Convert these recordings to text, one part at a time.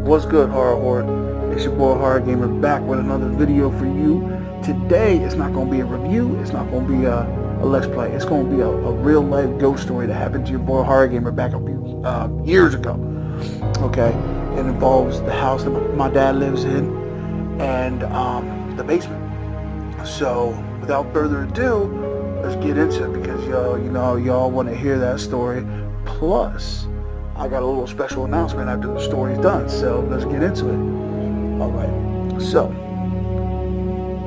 What's good, Horror Horde? It's your boy Horror Gamer back with another video for you. Today, it's not going to be a review. It's not going to be a Let's Play. It's going to be a real life ghost story that happened to your boy Horror Gamer back a few years ago. Okay? It involves the house that my dad lives in and the basement. So, without further ado, let's get into it because y'all want to hear that story. Plus, I got a little special announcement after the story's done, so let's get into it. Alright, so,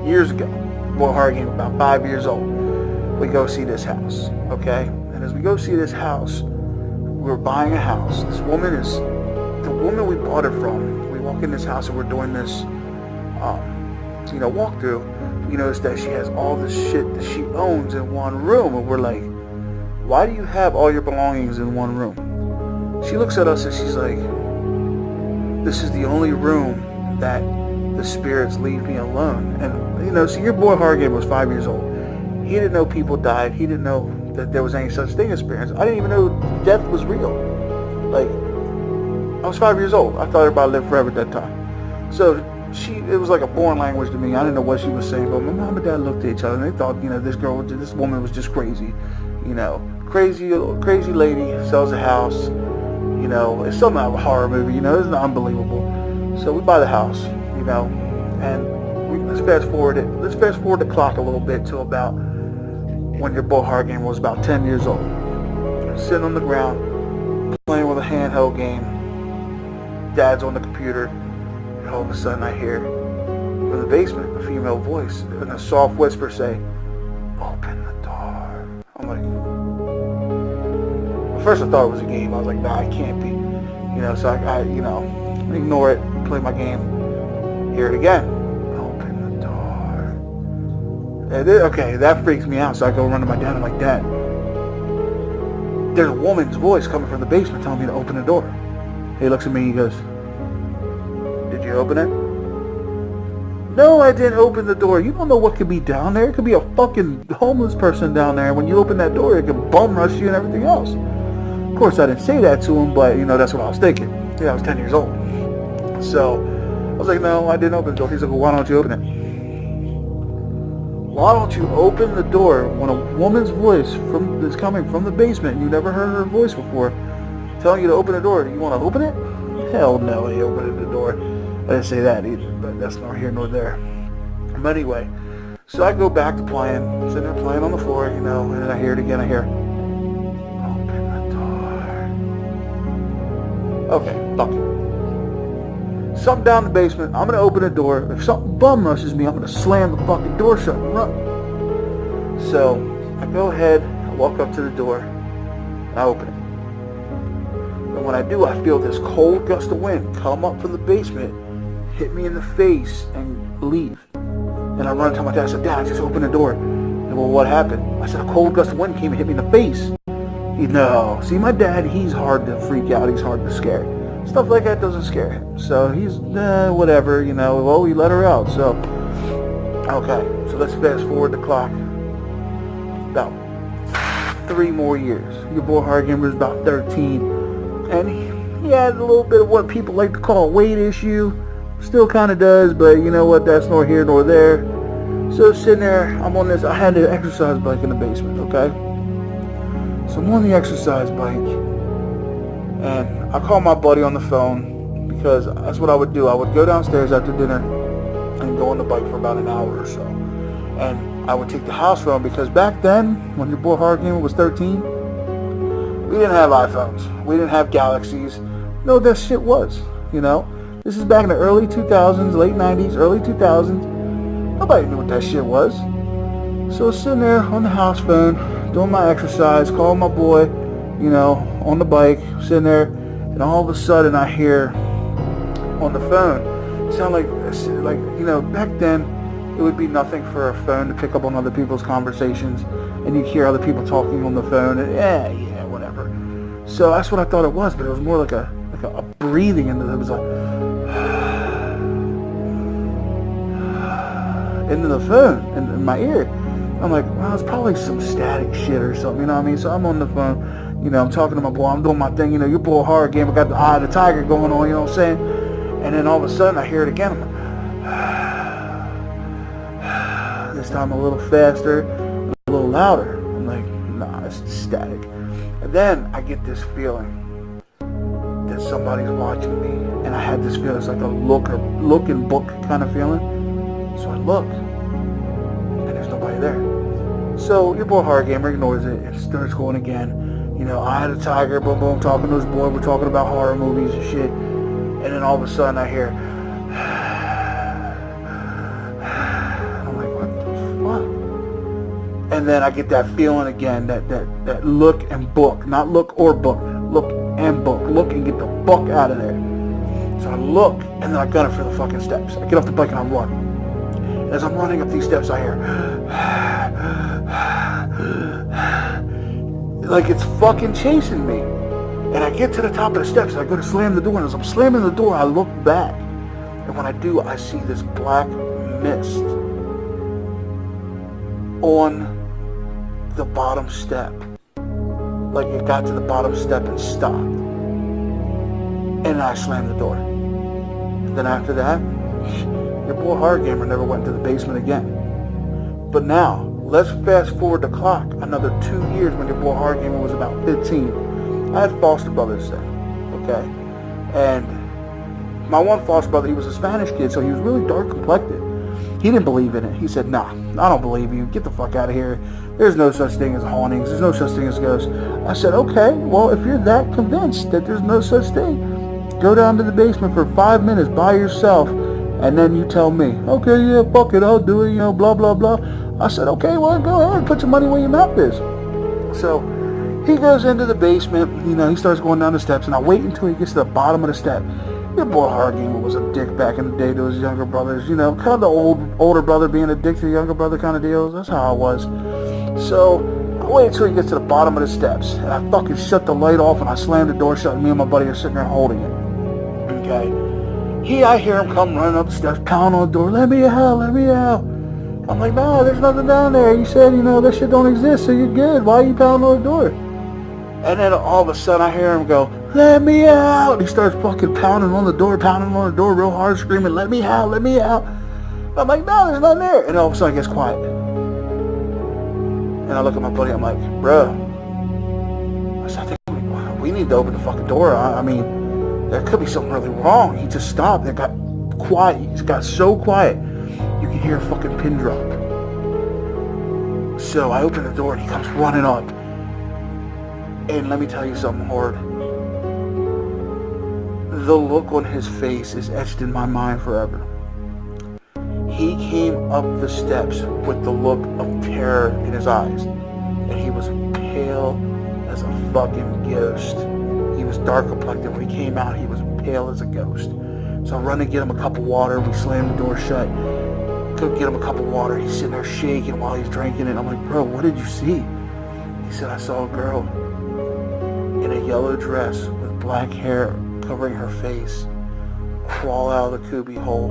years ago, boy Horror Gamer, about 5 years old, we go see this house, okay? And as we go see this house, we're buying a house. This woman is, the woman we bought it from, we walk in this house and we're doing this, walkthrough. We notice that she has all this shit that she owns in one room, and we're like, why do you have all your belongings in one room? She looks at us and she's like, this is the only room that the spirits leave me alone. And, see, your boy Horror Gamer was 5 years old. He didn't know people died. He didn't know that there was any such thing as spirits. I didn't even know death was real. Like, I was 5 years old. I thought everybody lived forever at that time. So, it was like a foreign language to me. I didn't know what she was saying, but my mom and dad looked at each other and they thought, this woman was just crazy. Crazy lady, sells a house. It's something out of a horror movie, it's unbelievable. So we buy the house, and let's fast forward the clock a little bit to about when your boy Horror Gamer was about 10 years old. Sitting on the ground, playing with a handheld game. Dad's on the computer, and all of a sudden I hear from the basement a female voice and a soft whisper say, "Open the door." I'm like, first I thought it was a game. I was like, nah, it can't be. So I ignore it, play my game, hear it again. Open the door. And okay, that freaks me out. So I go run to my dad. I'm like, Dad, there's a woman's voice coming from the basement telling me to open the door. He looks at me and he goes, did you open it? No, I didn't open the door. You don't know what could be down there. It could be a fucking homeless person down there. When you open that door, it could bum rush you and everything else. Of course, I didn't say that to him, but, that's what I was thinking. I was 10 years old. So, I was like, no, I didn't open the door. He's like, well, why don't you open it? Why don't you open the door when a woman's voice is coming from the basement, and you never heard her voice before, telling you to open the door? Do you want to open it? Hell no, I opened the door. I didn't say that either, but that's nor here nor there. But anyway, so I go back to playing, sitting there playing on the floor, and then I hear it again. I hear, okay, fuck it. Something down in the basement. I'm going to open the door. If something bum rushes me, I'm going to slam the fucking door shut and run. So, I go ahead, I walk up to the door, and I open it. And when I do, I feel this cold gust of wind come up from the basement, hit me in the face, and leave. And I run to my dad. I said, Dad, I just opened the door. And well, what happened? I said, a cold gust of wind came and hit me in the face. No. See, my dad, he's hard to freak out. He's hard to scare. Stuff like that doesn't scare him. So he's, whatever, well, we let her out. So, okay. So let's fast forward the clock. About 3 more years. Your boy Horror Gamer was about 13. And he had a little bit of what people like to call a weight issue. Still kind of does, but you know what? That's nor here nor there. So sitting there, I'm on this, I had an exercise bike in the basement, okay? So I'm on the exercise bike, and I call my buddy on the phone because that's what I would do. I would go downstairs after dinner and go on the bike for about an hour or so. And I would take the house phone because back then, when your boy Horror Gamer was 13, we didn't have iPhones. We didn't have Galaxies. No, that shit was, This is back in the early 2000s, late 90s, early 2000s. Nobody knew what that shit was. So sitting there on the house phone, doing my exercise, calling my boy, on the bike, sitting there, and all of a sudden I hear on the phone, sound like, back then, it would be nothing for a phone to pick up on other people's conversations, and you'd hear other people talking on the phone, and yeah, whatever. So that's what I thought it was, but it was more like a breathing, and it was like, into the phone, in my ear. I'm like, well, it's probably some static shit or something, you know what I mean? So I'm on the phone, I'm talking to my boy, I'm doing my thing, your boy Horror Gamer got the eye of the tiger going on, you know what I'm saying? And then all of a sudden I hear it again. I'm like, this time a little faster, a little louder. I'm like, nah, it's static. And then I get this feeling that somebody's watching me. And I had this feeling, it's like a look and book kind of feeling. So I look, and there's nobody there. So your boy Horror Gamer ignores it and starts going again. You know, I had a tiger, boom, boom, talking to his boy. We're talking about horror movies and shit. And then all of a sudden I hear, and I'm like, what the fuck? And then I get that feeling again, that look and book. Not look or book. Look and book. Look and get the fuck out of there. So I look, and then I gun it for the fucking steps. I get off the bike and I run. And as I'm running up these steps, I hear, like it's fucking chasing me. And I get to the top of the steps and I go to slam the door. And as I'm slamming the door, I look back. And when I do, I see this black mist on the bottom step. Like it got to the bottom step and stopped. And I slammed the door. And then after that, your boy Horror Gamer never went to the basement again. But now, let's fast forward the clock another 2 years when your boy Horror Gamer was about 15. I had foster brothers then, okay? And my one foster brother, he was a Spanish kid, so he was really dark complected. He didn't believe in it. He said, nah, I don't believe you. Get the fuck out of here. There's no such thing as hauntings. There's no such thing as ghosts. I said, okay, well, if you're that convinced that there's no such thing, go down to the basement for 5 minutes by yourself, and then you tell me, okay, yeah, fuck it, I'll do it, you know, blah, blah, blah. I said, okay, well, go ahead, put your money where your mouth is. So he goes into the basement, you know, he starts going down the steps, and I wait until he gets to the bottom of the step. Your boy Horror Gamer was a dick back in the day to his younger brothers, you know, kind of the older brother being a dick to the younger brother kind of deals. That's how I was. So I wait until he gets to the bottom of the steps, and I fucking shut the light off, and I slammed the door shut, and me and my buddy are sitting there holding it. Okay. I hear him come running up the steps, pounding on the door, let me out, let me out. I'm like, no, there's nothing down there. You said, you know, that shit don't exist, so you're good. Why are you pounding on the door? And then all of a sudden I hear him go, let me out. He starts fucking pounding on the door real hard, screaming, let me out, let me out. I'm like, no, there's nothing there. And all of a sudden it gets quiet. And I look at my buddy, I'm like, bro, I said, I think we need to open the fucking door. I mean, there could be something really wrong. He just stopped. It got quiet. He just got so quiet. You can hear a fucking pin drop. So I open the door and he comes running up. And let me tell you something, Horde. The look on his face is etched in my mind forever. He came up the steps with the look of terror in his eyes. And he was pale as a fucking ghost. He was dark complected. When he came out, he was pale as a ghost. So I run to get him a cup of water. We slam the door shut. Go get him a cup of water. He's sitting there shaking while he's drinking it. I'm like, bro, what did you see? He said, I saw a girl in a yellow dress with black hair covering her face crawl out of the cubby hole,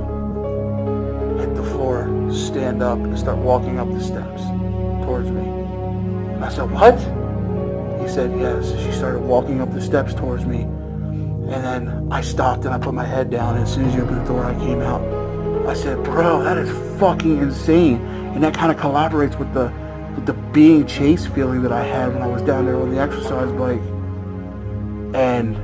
hit the floor, stand up, and start walking up the steps towards me. And I said, what? He said, yes. She started walking up the steps towards me. And then I stopped and I put my head down. And as soon as you opened the door, I came out. I said, bro, that is fucking insane. And that kind of collaborates with the being chased feeling that I had when I was down there on the exercise bike. And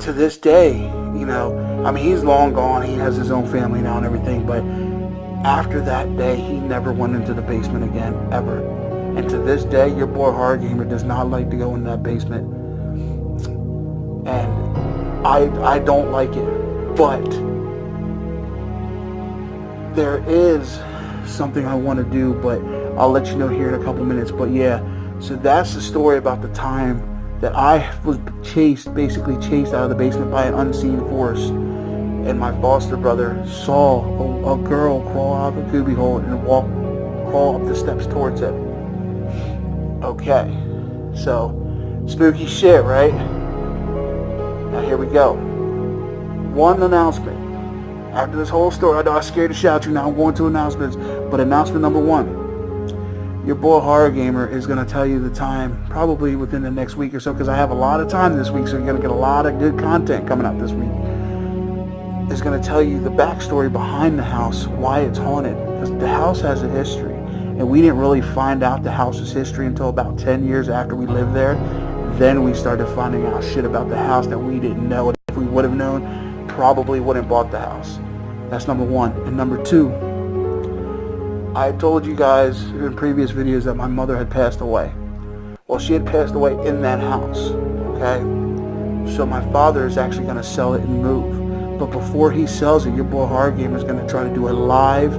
to this day, you know, I mean, he's long gone. He has his own family now and everything. But after that day, he never went into the basement again, ever. And to this day, your boy Horror Gamer does not like to go in that basement. And I don't like it. But there is something I want to do, but I'll let you know here in a couple minutes. But yeah, so that's the story about the time that I was basically chased out of the basement by an unseen force. And my foster brother saw a girl crawl out of the cubby hole and crawl up the steps towards it. Okay, so spooky shit, right? Now here we go. One announcement. After this whole story, I know I scared the shit out of you. Now I'm going to announcements. But announcement number one. Your boy Horror Gamer is going to tell you the time probably within the next week or so, because I have a lot of time this week, so you're going to get a lot of good content coming out this week. is going to tell you the backstory behind the house, why it's haunted. Because the house has a history. And we didn't really find out the house's history until about 10 years after we lived there. Then we started finding out shit about the house that we didn't know. And if we would have known, probably wouldn't have bought the house. That's number one. And number two, I told you guys in previous videos that my mother had passed away. Well, she had passed away in that house, okay? So my father is actually going to sell it and move. But before he sells it, your boy Horror Gamer is going to try to do a live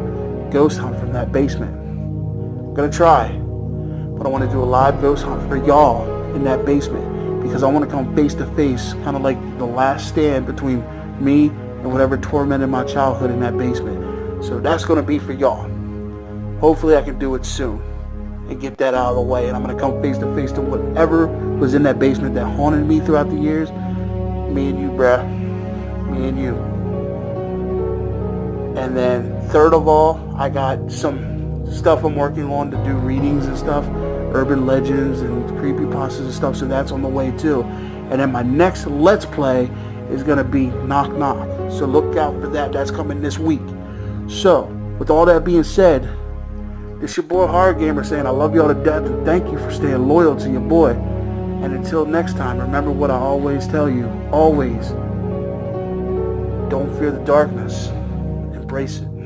ghost hunt from that basement. I'm going to try. But I want to do a live ghost hunt for y'all in that basement. Because I want to come face to face, kind of like the last stand between me and whatever tormented my childhood in that basement. So that's going to be for y'all. Hopefully I can do it soon and get that out of the way. And I'm going to come face to face to whatever was in that basement that haunted me throughout the years. Me and you, bruh. Me and you. And then third of all, I got some stuff I'm working on to do readings and stuff. Urban legends and creepypastas and stuff. So that's on the way too. And then my next Let's Play is going to be Knock Knock. So look out for that. That's coming this week. So with all that being said, it's your boy Horror Gamer saying I love y'all to death and thank you for staying loyal to your boy. And until next time, remember what I always tell you. Always, don't fear the darkness. Embrace it.